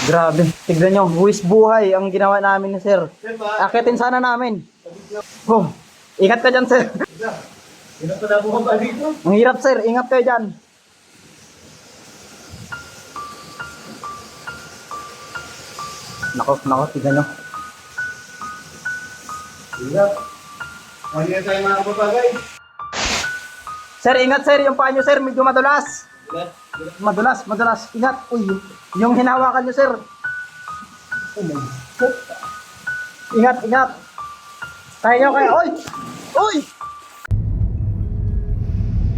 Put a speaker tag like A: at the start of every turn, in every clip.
A: Grabe, tignan nyo, buwis buhay ang ginawa namin ni sir. Akitin sana namin. Oh, ingat ka dyan sir.
B: Sino pa na bumaba dito?
A: Ang hirap sir, ingat kayo dyan. Nako, tignan nyo.
B: Hirap. Mali na tayo mga kapapagay.
A: Sir, ingat sir, yung paa nyo sir, medyo madulas. Madulas. Ingat. Uy, yung hinawakan nyo sir. Ingat. Kaya nyo. Uy!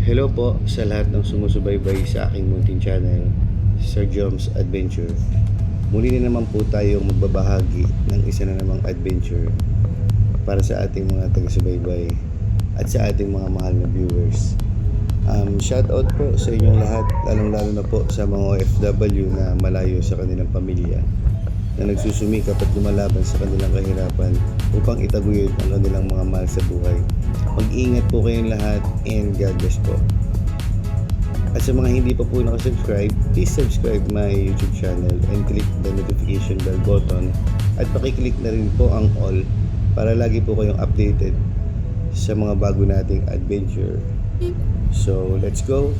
C: Hello po sa lahat ng sumusubaybay sa aking munting channel, Sir Joms Adventure. Muli na naman po tayong magbabahagi ng isa na namang adventure para sa ating mga taga-subaybay at sa ating mga mahal na viewers. Shout out po sa inyong lahat, lalong-lalo na po sa mga OFW na malayo sa kanilang pamilya, na nagsusumikap at lumalaban sa kanilang kahirapan upang itaguyod ang kanilang mga mahal sa buhay. Mag-ingat po kayong lahat and God bless po. At sa mga hindi pa po nakasubscribe, please subscribe my YouTube channel and click the notification bell button at pakiclick na rin po ang all para lagi po kayong updated sa mga bago nating adventure. So, let's go!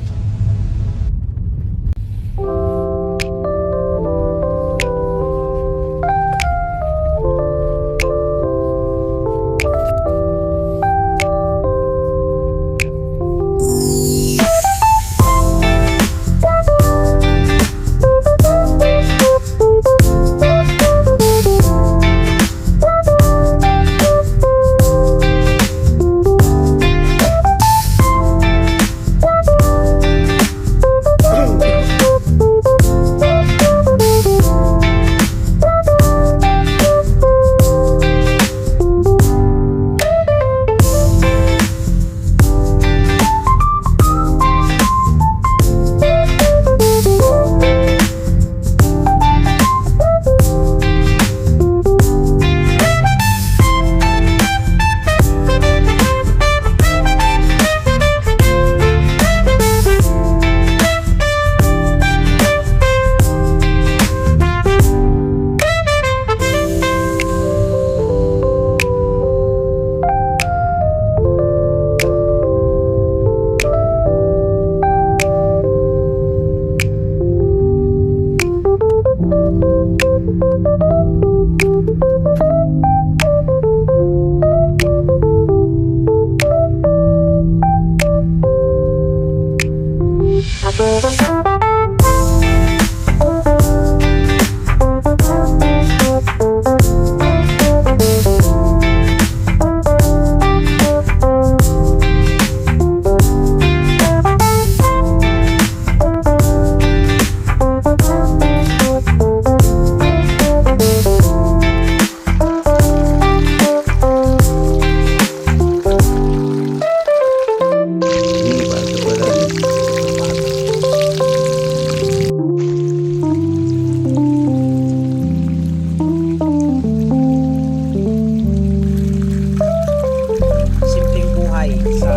A: Simpleng buhay sa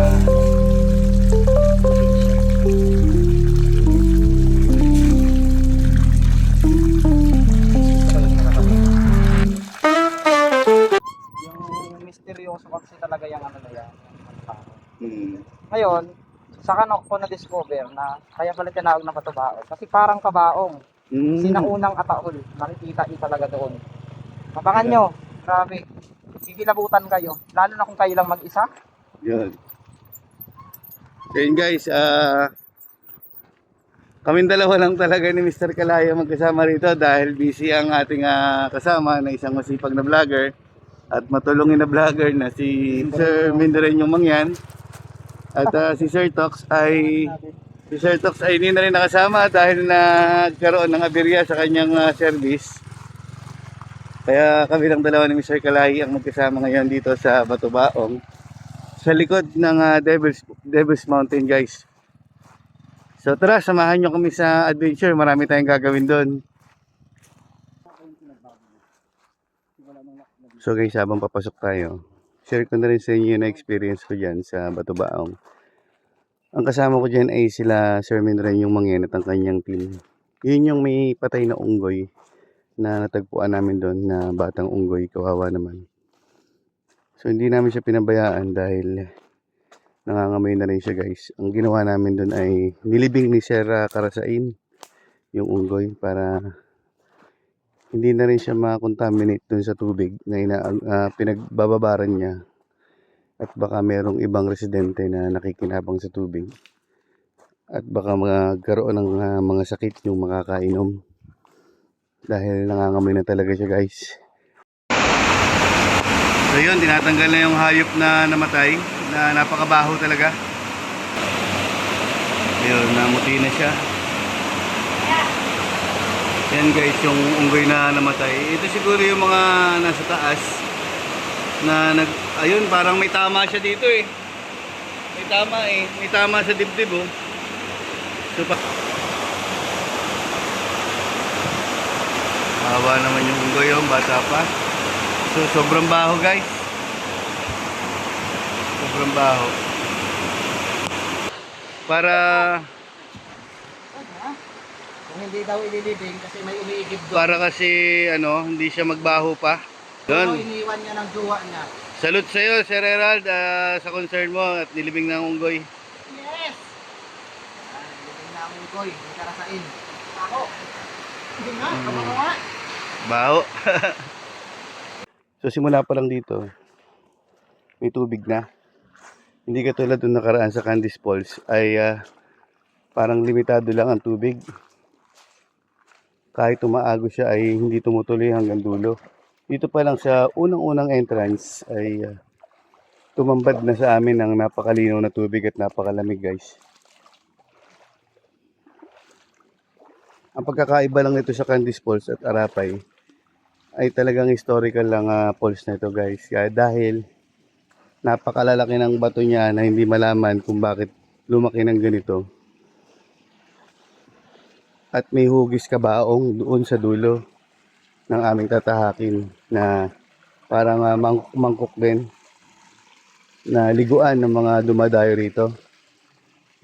A: yung misteryoso kasi talaga yung ano na yan. Ngayon, saka ko na-discover na kaya pala tinawag na patubaong kasi parang kabaong. Sinaunang ataol, nakikita niyo talaga doon. Abangan nyo, grabe. Gigilabutan kayo, lalo na kung kayo lang mag-isa.
C: Yun. So yun guys, kaming dalawa lang talaga ni Mr. Kalaya magkasama rito dahil busy ang ating kasama na isang masipag na vlogger at matulungin na vlogger na si Sir Mindareño Mangyan. At si Sir Tox ay hindi na rin nakasama dahil nagkaroon ng aberya sa kanyang service. Kaya kami lang dalawa ni Mr. Kalaya ang magkasama ngayon dito sa Batubaong, sa likod ng Devil's Mountain guys. So tara, samahan nyo kami sa adventure. Marami tayong gagawin doon. So guys, habang papasok tayo, share ko na rin sa inyo yung experience ko dyan sa Batubaong. Ang kasama ko dyan ay sila Sir Mindareño Mangyan at ang kanyang team. Yun yung may patay na unggoy na natagpuan namin doon na batang unggoy, kawawa naman. So hindi namin siya pinabayaan dahil nangangamoy na rin siya guys. Ang ginawa namin doon ay nilibing ni Sir Karasain yung unggoy para hindi na rin siya ma-contaminate doon sa tubig na pinagbababaran niya. At baka merong ibang residente na nakikinabang sa tubig. At baka magkaroon ng mga sakit yung makakainom. Dahil nangangamoy na talaga siya guys. So yun, tinatanggal na yung hayop na namatay. Na napakabaho talaga. Ayun, namuti na siya. Yan guys, yung unggoy na namatay. Ito siguro yung mga nasa taas. Ayun, parang may tama siya dito eh. May tama eh. May tama sa dibdib oh. So, hawa naman yung unggoy yung bata pa. So, sobrang baho guys. Sobrang baho. Para
A: Kung hindi daw ililibing kasi may umiigib doon.
C: para kasi hindi siya magbaho pa.
A: Pero
C: Yun.
A: iniwan niya ng jowa niya.
C: Salute sa iyo, Sir Herald, sa concern mo at nilibing ng unggoy.
A: Yes! Ilibing na ang unggoy, may Karasain. Ako! Hindi nga, kabango nga.
C: Baho. So simula pa lang dito, may tubig na. Hindi katulad nung nakaraan sa Candice Falls ay parang limitado lang ang tubig. Kahit umaago siya ay hindi tumutuloy hanggang dulo. Dito pa lang sa unang-unang entrance ay tumambad na sa amin ang napakalinaw na tubig at napakalamig guys. Ang pagkakaiba lang nito sa Candice Falls at Arapay ay talagang historical lang falls na ito guys. Dahil napakalalaki ng bato niya na hindi malaman kung bakit lumaki ng ganito. At may hugis kabaong doon sa dulo ng aming tatahakin na parang mangkok din na liguan ng mga dumadayo rito.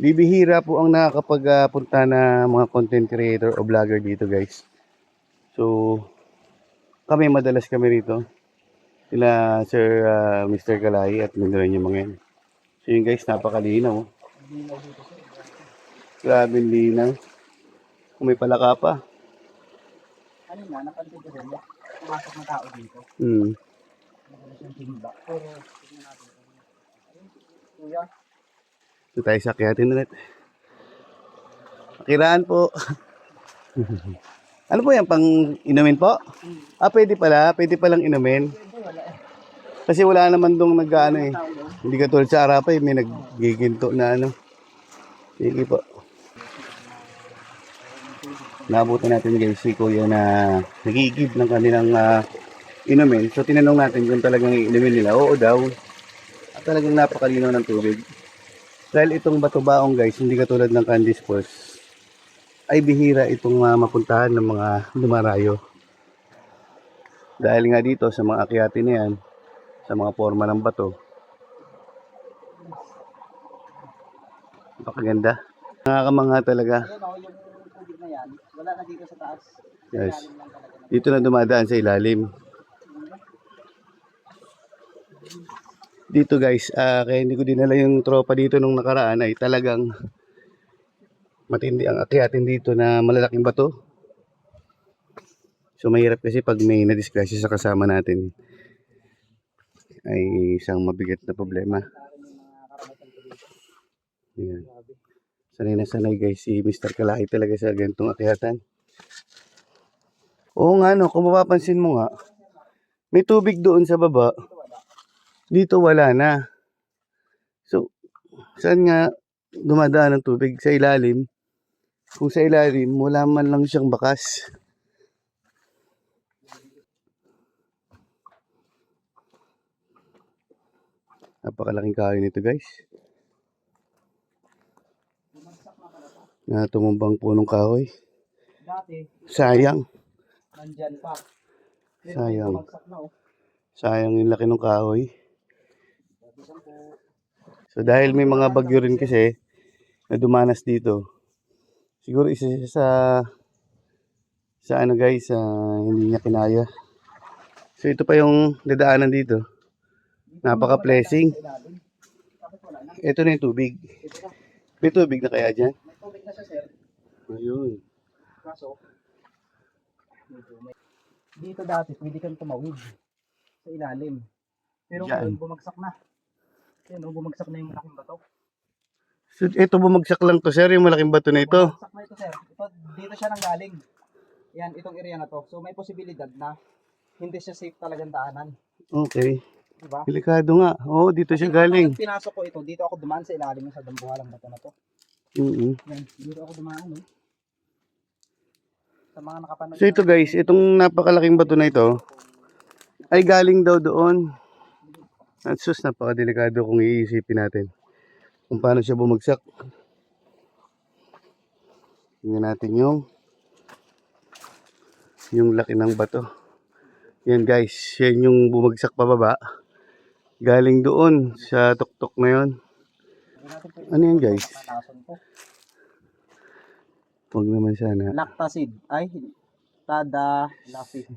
C: Bibihira po ang nakakapagpunta na mga content creator o vlogger dito guys. So kami madalas kami rito. Sila Sir Mr. Kalay at Mindran yung mga yan. So yun guys, napakalinaw. Grabe linaw. Kung may palaka pa.
A: Kanina, napansin ko rin, pumasok na tao dito. Madalas yung timba. Pero, tignan natin. Ayun, kuya.
C: Ito tayo sa akyatin ulit. Kiraan po. Ano po yan, pang inumin po? Pwede pala. Pwede palang inumin. Kasi wala naman dong nag-ano eh. Hindi katulad sa Arapay, may naggiginto na ano. Sige po. Naabutan natin guys si Kuya na nagigib ng kanilang inumin. So tinanong natin kung talagang inumin nila. Oo daw. At talagang napakalinaw ng tubig. Dahil itong Batubaong guys, hindi katulad ng Candice Falls, ay bihira itong mapuntahan ng mga dumarayo. Dahil nga dito sa mga akyatin na yan, sa mga forma ng bato. Napakaganda. Nakakamangha talaga.
A: Ayan o, yung tubig na yan, wala na dito sa taas.
C: Yes.
A: Ilalim lang talaga.
C: Dito na dumadaan sa ilalim. Dito guys, kaya hindi ko dinala yung tropa dito nung nakaraan ay talagang matindi ang akyatin dito na malalaking bato. So mahirap kasi pag may nadisgrasya sa kasama natin ay isang mabigat na problema. Ayan. Sanay na sanay guys si Mr. Kalaki talaga sa ganitong akyatan. Oo nga no, kung mapapansin mo nga, may tubig doon sa baba. Dito wala na. So, saan nga dumadaan ang tubig? Sa ilalim. Kung sa ilalim, wala man lang siyang bakas. Napakalaking kahoy nito guys. Na tumumbang punong kahoy.
A: Dati,
C: Sayang.
A: nandyan pa. Pero
C: Sayang.
A: bumagsak na, oh.
C: Sayang yung laki ng kahoy. So dahil may mga bagyo rin kasi na dumanas dito. Siguro isa sa sa ano guys, hindi niya kinaya. So ito pa yung dadaanan dito. Napaka-blessing. Ito na yung tubig. May tubig na kaya dyan?
A: May tubig na siya, sir.
C: Ayun.
A: Kaso, dito dati, pwede kang tumawid sa ilalim. Pero
C: Diyan.
A: ngayon, bumagsak na. Yan, bumagsak na yung malaking bato.
C: So ito bumagsak lang to sir, yung malaking bato na ito.
A: Bumagsak na ito, sir. Ito, dito siya nanggaling. Yan, itong area na to. So, may posibilidad na hindi siya safe talagang daanan.
C: Okay.
A: Diba?
C: Delikado nga. Oo, dito siya galing.
A: Nung pinasok ko ito, dito ako dumaan sa ilalim sa dambuhalang bato na to. Yan, dito ako dumaan, no? Sa mga nakapanood.
C: So ito guys, itong napakalaking bato na ito ay galing daw doon. At sus, napakadelikado kung iisipin natin kung paano siya bumagsak. Tingnan natin yung laki ng bato. Yan guys, yan yung bumagsak pababa. Galing doon sa tuktok na yon. Ano yan guys? Huwag naman sana.
A: Lactacid. Ay, tada lacid.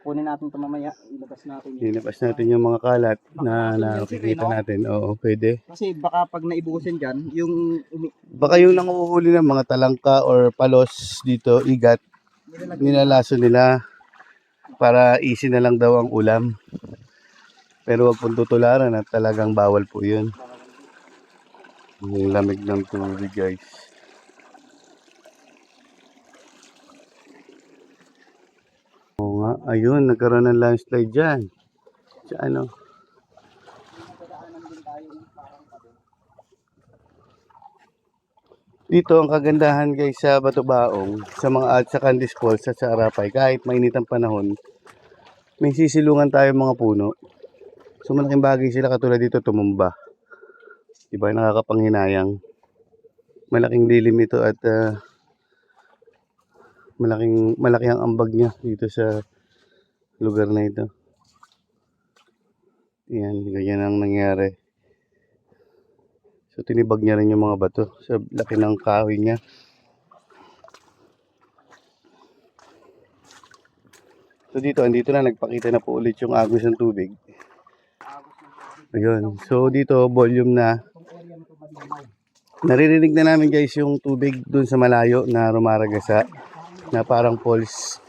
A: Kunin natin ito mamaya. Ilabas natin.
C: Linabas natin yung mga kalat na nakikita natin. Oo, pwede.
A: Kasi baka pag naibuhusin dyan, yung
C: Baka yung nanguhuli ng mga talangka or palos dito, igat, nilalaso nila para easy na lang daw ang ulam. Pero wag pong tutularan at talagang bawal po yun. Yung lamig ng tubig guys. Oo nga, ayun, nagkaroon ng landslide dyan. Sa ano? Dito ang kagandahan guys sa Batubaong, sa mga at sa Candice Falls at sa Arapay, kahit mainit ang panahon, may sisilungan tayo mga puno. So malaking bagay sila katulad dito tumumba. Diba, nakakapanghinayang. Malaking lilim ito at malaki ang ambag niya dito sa lugar na ito. Yan, ganyan ang nangyari. So tinibag niya rin yung mga bato sa laki ng kahoy niya. So dito, andito na nagpakita na po ulit yung agos ng tubig. Ayun. So dito, volume na. Naririnig na namin guys yung tubig dun sa malayo na rumaragasa. Na parang falls.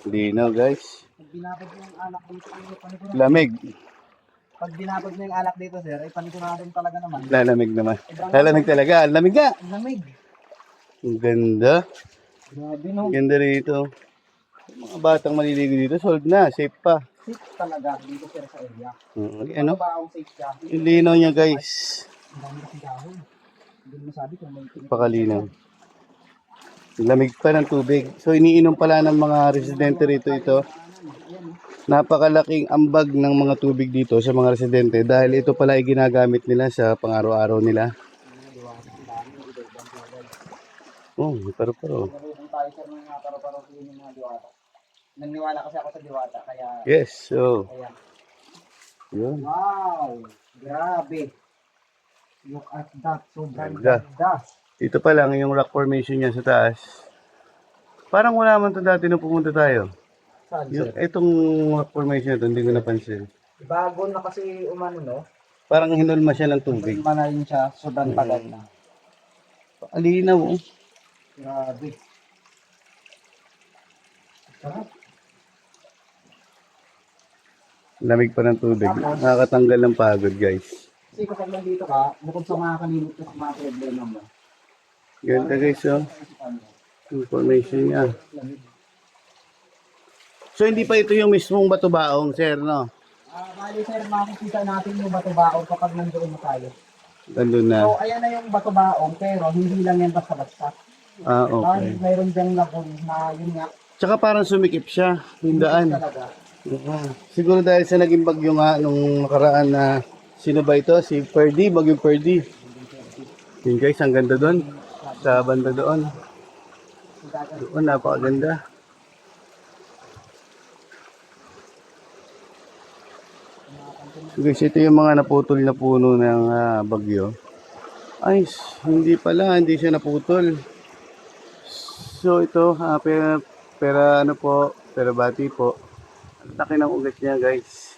C: Linaw guys.
A: pag binabad mo yung alak dito, panigurado.
C: Lamig.
A: Pag binabad mo yung alak dito, sir, ay panigurado talaga naman.
C: Lalamig naman. Lalamig talaga. Lamig nga.
A: Ang lamig.
C: Ang ganda.
A: Grabe, no?
C: Ang ganda rito. Mga batang maliligo dito, sold na. Safe pa.
A: Safe talaga dito, sir, sa area.
C: Ano?
A: Ba akong safe siya?
C: Yung linaw niya guys.
A: Ang dami kasi dahon. Hindi mo masabi kung may
C: Pakalinaw. Lamig pa ng tubig. So iniinom pala ng mga residente rito ito. Napakalaking ambag ng mga tubig dito sa mga residente dahil ito pala ay ginagamit nila sa pang-araw-araw nila. Oh, paro-paro.
A: Marunong tayo, sir, ng mga paro-paro yung mga diwata. Naniwala kasi ako sa diwata, kaya...
C: Yes, so.
A: Ayan.
C: Yun.
A: Wow! Grabe! Look at that. Sobrang
C: Ganda.
A: ganda.
C: Ito pa lang yung rock formation niya sa taas. Parang wala man to dati nung pumunta tayo.
A: Saan,
C: Yung,
A: sir?
C: itong rock formation ito, hindi ko napansin.
A: Bago na kasi umano, no?
C: Parang hinulma siya ng tubig.
A: Manayin siya, sobrang tagal na.
C: Alinaw, oh.
A: Grabe. Sarap.
C: Lamig pa ng tubig. Nakakatanggal ng pagod, guys.
A: Kasi kapag nandito ka, bukod sa mga kalimot ka sa mga problema mo.
C: Ganda, guys, oh. Information niya. So, hindi pa ito yung mismong Batubaong, sir, no?
A: Bali, sir, makikita natin yung bato-baong kapag nandoon na tayo.
C: Nandun na.
A: So, ayan na yung bato-baong, pero hindi lang yan basta-basta.
C: Ah, okay.
A: Mayroon diyang lagoon na yun nga.
C: Tsaka parang sumikip siya, yung daan.
A: Talaga.
C: Siguro dahil sa naging bagyo nga nung nakaraan na sino ba ito? Si Ferdy, bagyong Ferdy. Yun guys, ang ganda doon. Sa banda doon. Doon, napakaganda. So guys, ito yung mga naputol na puno ng bagyo. Ay, hindi pala, hindi siya naputol. So ito, Pero ano po, pero bati po. Ang laki ng ugat niya guys.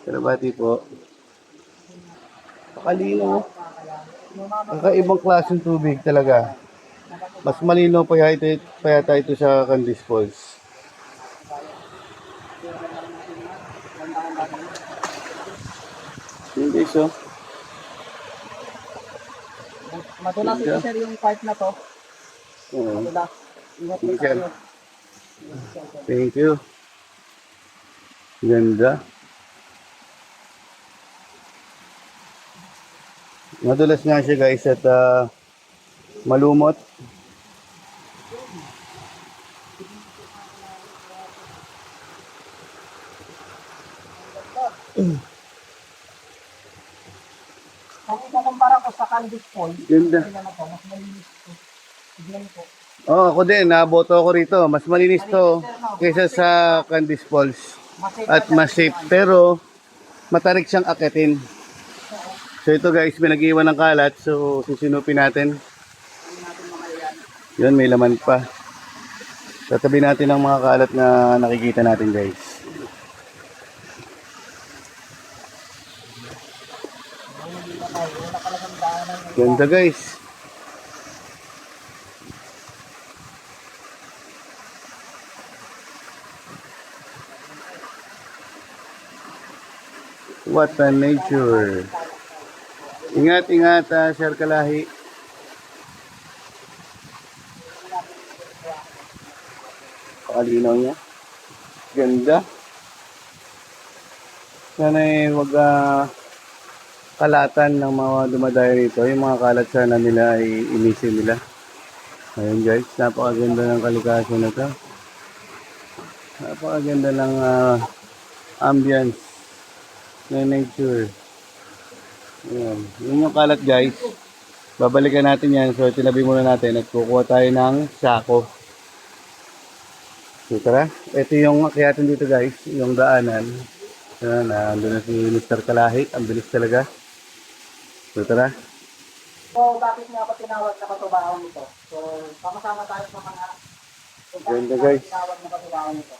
C: Pero bati po. Pakalino. Kakaibang klaseng tubig talaga. Mas malino pa yata ito sa Candice Falls. Yun guys oh.
A: Madulas ito sir yung part na to.
C: Oo.
A: Madulas. Ingat
C: Sige,
A: mo
C: sir.
A: tayo.
C: Thank you. Ganda. Madulas nga siya guys at malumot.
A: Kung ikukumpara ko sa Candice Falls,
C: Ganda.
A: tingnan mo po, mas malinis ito. Tignan po.
C: Oh, ako din, naboto ako rito. Mas malinis to kaysa sa Candice Falls. At mas safe. Pero matarik siyang akitin. So ito guys, may nag-iwan ng kalat. So sisinupin natin. Yun, may laman pa. Tatabi natin ang mga kalat na nakikita natin guys. Ganda guys. What a nature. Ingat, ingat, Sir Kalahi. Pakalinaw niya. Ganda. Sana wag kalatan ng mga dumadayo rito. Yung mga kalat sana nila ay inisin nila. Ayun guys, napakaganda ng kalikasan na to. Napakaganda ng ambience ng nature. Ayan. Yun yung kalat guys. Babalikan natin yan. So tinabi muna natin at kukuha tayo ng sako. So tara. Ito yung akyatin dito guys. Yung daanan. Ayan. Andun na si Mr. Kalahi. Ang bilis talaga. So tara.
A: So, bakit niya ako tinawag na katubahan nito? So, sama-sama tayo sa mga...
C: Ganda, guys.
A: Tinawag na katubahan nito.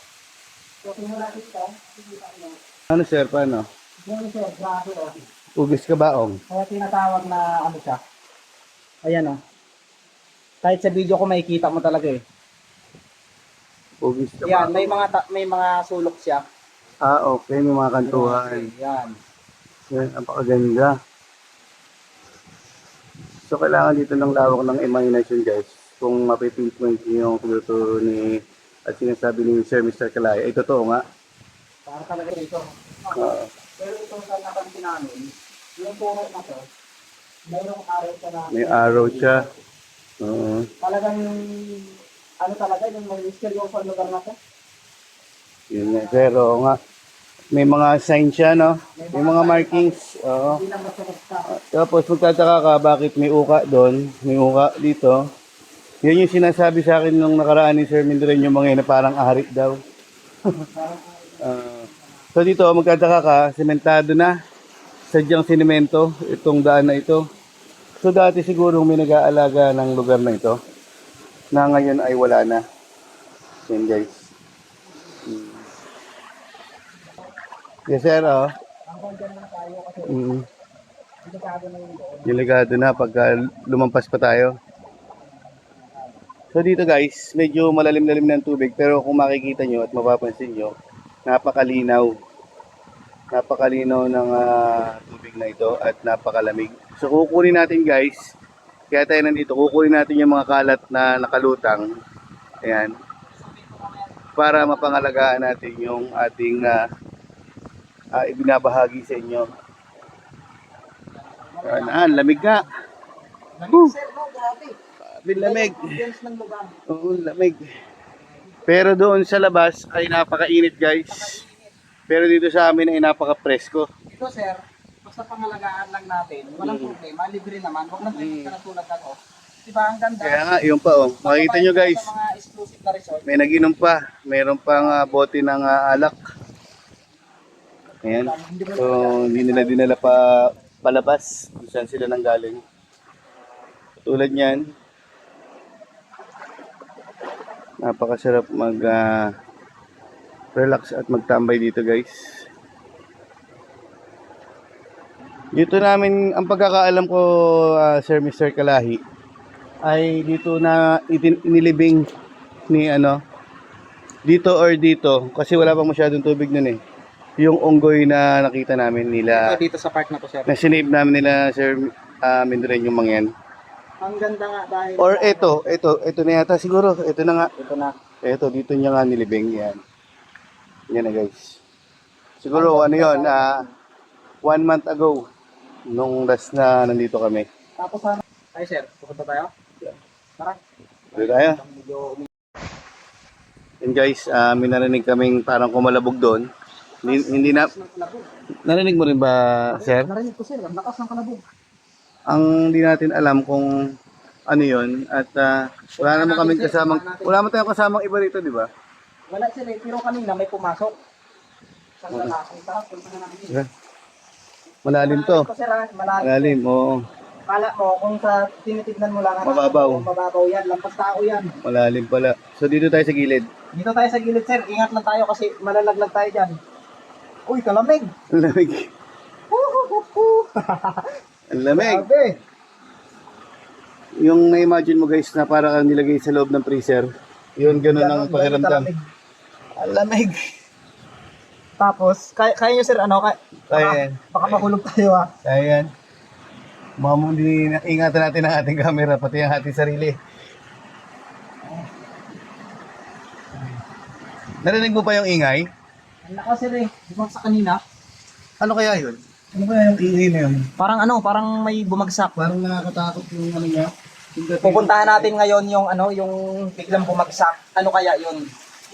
A: So, simula dito, kita niyo.
C: Ano sir? Paano?
A: Yung sir, grabe o.
C: Ugis ka baong?
A: Kaya tinatawag na ano siya. Ayan o. Kahit sa video ko makikita mo talaga eh.
C: Ugis ka
A: Yan,
C: baong?
A: may mga sulok siya.
C: Ah, okay. May mga kantuhan.
A: Yan.
C: Yan, napakaganda. So, kailangan dito ng lawak ng imagination guys. Kung mapipinpoint niyo yung tinuturo ni at sinasabi ni Sir Mr. Kalay, ay totoo nga.
A: Para talaga ito.
C: Oo.
A: Pero itong sa napansin namin, yung puro na to, mayroong araw siya na,
C: May arrow siya. Oo.
A: talagang, ano talaga, yung may seryoso ang lugar na to.
C: Yun nga, sir. Oo nga. May mga sign siya, no? May mga markings. Oo.
A: Hindi lang basta-basta.
C: Tapos magtataka ka bakit may uka doon, may uka dito. Yan yung sinasabi sa akin nung nakaraan ni Sir Mindren yung mga yun na parang arit daw. So dito magtataka ka, sementado na. Sadyang sinemento itong daan na ito. So dati siguro may nag-aalaga ng lugar na ito na ngayon ay wala na. Yan guys. Yes sir, oh.
A: Hanggang dyan lang tayo kasi delikado na yung doon.
C: Delikado na pagka lumampas pa tayo. So dito guys, medyo malalim-lalim na ang tubig pero kung makikita nyo at mapapansin nyo, napakalinaw. Napakalinaw ng tubig na ito at napakalamig. So kukunin natin guys, kaya tayo nandito, kukunin natin yung mga kalat na nakalutang. Ayan. Para mapangalagaan natin yung ating ibinabahagi sa inyo. Ayan, lamig nga.
A: Sir, no, grabe.
C: Lamig.
A: Ambience ng lugar.
C: Oo, lamig. Pero doon sa labas ay napakainit guys. Pero dito sa amin ay napaka-presko.
A: Ito sir, basta pangalagaan lang natin, walang problema, libre naman, huwag lang tayo katulad ako. Diba, ang ganda.
C: Kaya nga, yun pa oh. Makikita nyo guys,
A: Sa mga exclusive na resort,
C: may naginom pa. Mayroon pang bote ng alak. Ayan. So, hindi nila dinala pa palabas kung saan sila nanggaling. Tulad niyan. Napakasarap mag relax at magtambay dito, guys. Dito namin, ang pagkakaalam ko, Sir Mr. Kalahi, ay dito na inilibing ni dito or dito, kasi wala pang masyadong tubig nun eh. Yung unggoy na nakita namin nila,
A: Dito sa park na to, sir.
C: na sinave namin nila Sir Mindren yung mga yan.
A: Ang ganda nga dahil...
C: Or ito na yata siguro, ito na nga.
A: Ito na.
C: Ito, dito niya nga nilibing yan. Yan na guys. Siguro ano yun, 1 month ago, nung last na nandito kami.
A: Tapos ano? Ay, sir, pupunta tayo? Tara.
C: Dito tayo.
A: Medyo
C: And guys, may narinig kaming parang kumalabog doon. Hindi na... Narinig mo rin ba, sir?
A: narinig ko, sir. Ang lakas ng kalabog.
C: Ang hindi natin alam kung ano yun. At wala naman kaming kasamang... Wala naman tayong kasamang iba rito, di ba?
A: Wala, sir. Pero kanina may pumasok. Saan ka nakakita? Punta na namin.
C: Diba? Malalim to.
A: Ko, sir, malalim.
C: Malalim, oo.
A: Kala mo, kung sa tinitignan mo lang,
C: Mababaw.
A: Mababaw yan. Lampas tao yan.
C: Malalim pala. So dito tayo sa gilid.
A: Dito tayo sa gilid, sir. Ingat lang tayo kasi malalaglag tayo dyan. Uy, kalamig.
C: Ang lamig. Ang lamig.
A: Grabe.
C: Yung na-imagine mo guys na para kang nilagay sa loob ng freezer. Yun, ganun ang pakiramdam.
A: Kalamig. Ang lamig. Tapos, kaya nyo, sir, ano?
C: Kaya yan.
A: Baka mahulog tayo, ha?
C: Kaya yan. Mamundi, ingatan natin ang ating camera, pati ang ating sarili. Narinig mo pa yung ingay?
A: Ang lakas, sir, eh. Di ba sa kanina?
C: Ano kaya yun? Ano kaya yung ingay na yun?
A: Parang may bumagsak.
C: Parang nakakatakot yung ano niya.
A: Pupuntahan natin ngayon yung yung biglang bumagsak. Ano kaya yun?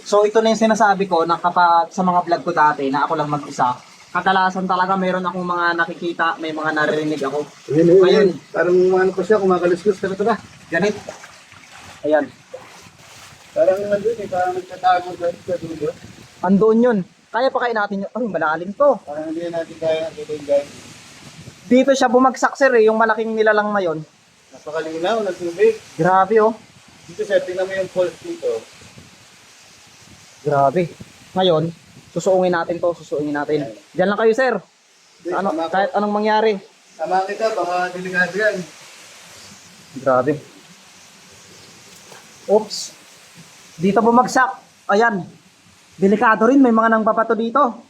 A: So ito na yung sinasabi ko na kapag sa mga vlog ko dati na ako lang mag-isa, kadalasan talaga meron akong mga nakikita, may mga naririnig ako.
C: Ayun. Parang ano pa siya, kumakaluskus. Tara.
A: Ganit. Ayan.
C: Parang nandun eh, parang nagtatago sa dulo.
A: Andoon yun. Kaya pa kain natin yun. Ay, malalim to.
C: Parang hindi natin kaya natin guys.
A: Dito siya bumagsak, sir, eh, yung malaking nilalang na yun.
C: Napakalinaw ng tubig.
A: Grabe, oh.
C: Dito sir, tingnan mo yung falls dito.
A: Grabe. Ngayon, susuungin natin to, susuungin natin. Diyan lang kayo, sir. Ano, kahit anong mangyari.
C: Sama kita, baka delikado yan.
A: Grabe. Oops. Dito bumagsak. Ayan. Delikado rin. May mga nangbabato dito.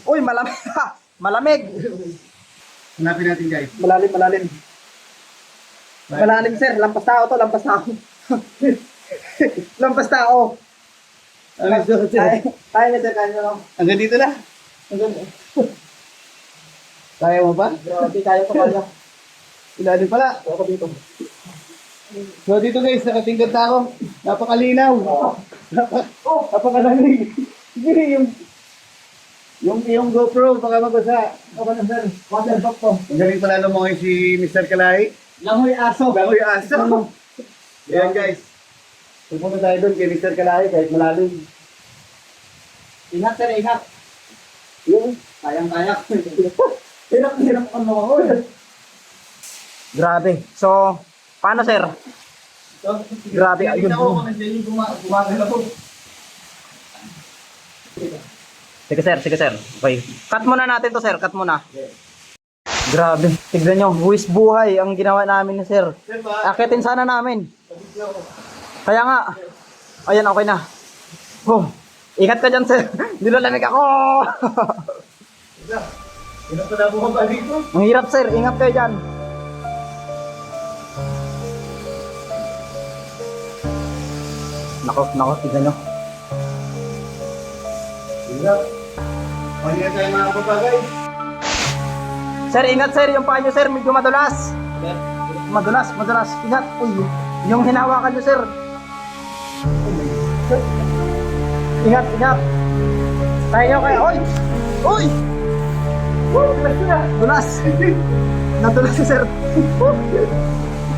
A: Uy, malamig. Malamig.
C: Hanapin natin guys.
A: Malalim. Malalim, sir. Lampas tao to. Lampas tao. Lampas tao.
C: Ano ito?
A: Kaya na, sir. Kaya na.
C: Hanggang dito na. Kaya mo ba?
A: Grabe. Kaya to. Kaya.
C: Ilalim pala.
A: Ako dito.
C: So dito guys, nakatingkad na ako. Napakalinaw. Napakalamig. Yung GoPro, baka magbasa.
A: Ako na, sir. Water back to.
C: Ang galing pala mo si Mr. Kalahi.
A: Langoy aso.
C: Langoy aso. Ayan guys. Pupunta tayo doon kay Mr. Kalahi kahit malalim.
A: Ingat, sir. Ingat.
C: Yung
A: Kayang-kaya. Hirap ano ako. Grabe. So, paano, sir? Grabe. Ayun.
C: ako kung nandiyan yung gumagalaw.
A: Sige, sir. Okay. Cut muna natin to, sir. Cut muna. Grabe. Tignan nyo. Buwis buhay ang ginawa namin ni sir. Akitin sana namin. Kaya nga. Ayan, okay na. Oh. Ingat ka dyan, sir. Nilalamig ako.
C: Sino pa na bumaba dito?
A: Ang hirap, sir. Ingat kayo dyan. Nako, tignan nyo.
C: Hirap. Pwede tayo mga kapagay.
A: Sir, ingat, sir. Yung paa nyo, sir. Medyo madulas. Madulas. Ingat. Uy, yung hinawakan nyo, sir. Ingat. Kaya nyo, kaya. Uy! Dulas. Nadulas si sir.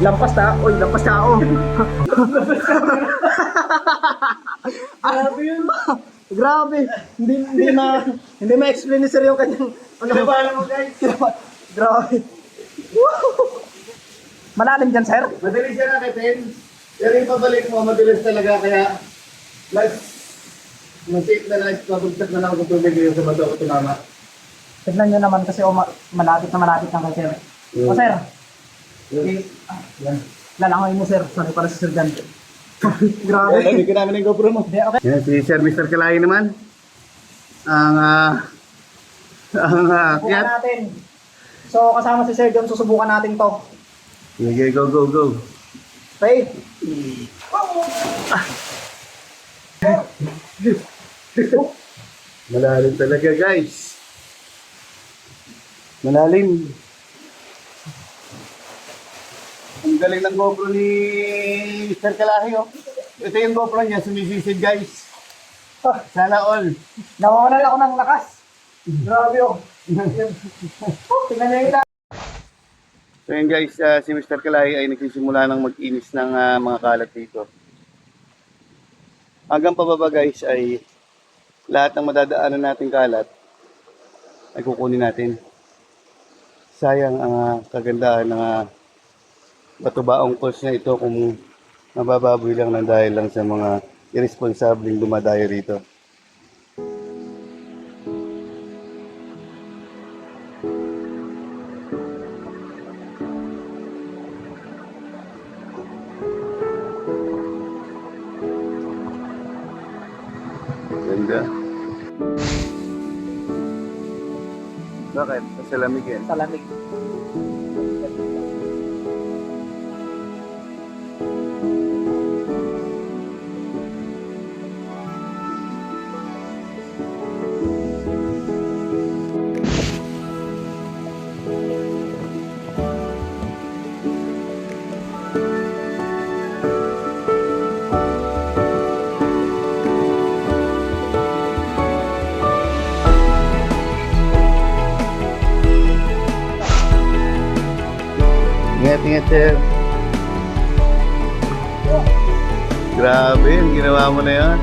A: Lampas tao. Grabe yun. Grabe. Hindi ma-explain ni sir yung kanyang
C: Kinabahan mo guys.
A: Grabe. Malalim dyan, sir?
C: Madali siya nakitin.
B: Pero yung pabalik mo, madalas talaga kaya safe na lang, mabugsak na lang ako tubig yung sa bato ko tumama.
A: Tignan nyo naman kasi malapit na kay sir. O sir,
B: Yan.
A: lalangoy mo sir. Sorry para sa sir dyan. Grabe.
B: Hindi ko namin yung GoPro mo.
A: Hindi, okay.
B: Yan, si Sir Mr. Kalay naman. Ang
A: Subukan
B: akyat.
A: natin. So kasama si Sir John, susubukan natin to.
B: Sige, go, go, go.
A: Okay.
B: Malalim talaga, guys. Malalim. Ang galing ng GoPro ni Mr. Kalahi, oh. Ito yung GoPro niya, sumisisid, guys. Sana all.
A: Nawawalan ako ng lakas. Grabe oh. Tingnan nyo yun.
B: So yun guys, si Mr. Kalahi ay nagsisimula ng mag-inis ng mga kalat dito. Hanggang pababa guys ay lahat ng madadaanan nating kalat ay kukunin natin. Sayang ang kagandahan ng batubaong falls na ito kung mabababoy lang ng dahil lang sa mga irresponsableng dumadayo rito. Ganda. Bakit? Sa lamig yan.
A: Sa lamig.
B: Ingat, sir. Grabe, yung ginawa mo na yan.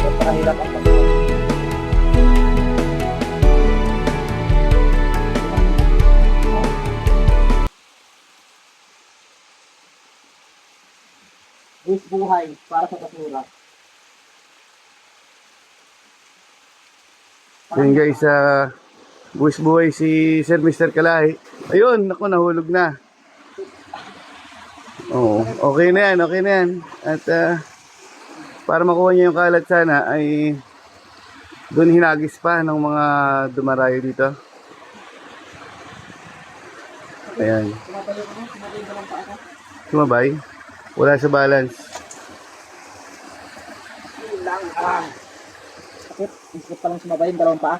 A: Napakahirap ang pagkakas. Buhay para sa basura.
B: Yun guys, buwis buhay si Sir Mr. Kalahi. Ayun, naku, nahulog na. Oo, okay na yan, okay na yan. At para makuha niya yung kalat sana ay doon hinagis pa ng mga dumarayo dito. Ayan. Sumabay? Wala sa balance.
A: Sakit. Isip pa lang sumabay yung dalawang paa.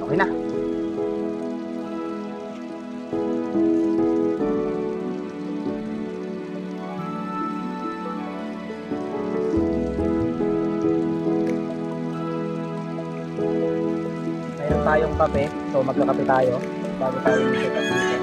A: Okay na. Mayroon tayong kape, so magkakape tayo bago tayo mag-set up dito.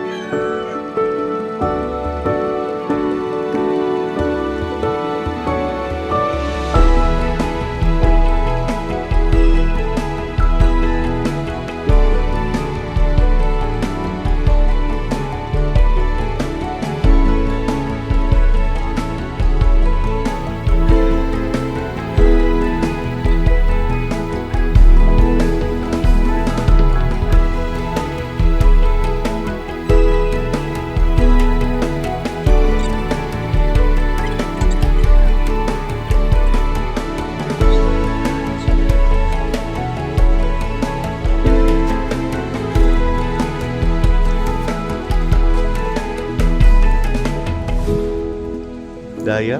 B: Daya.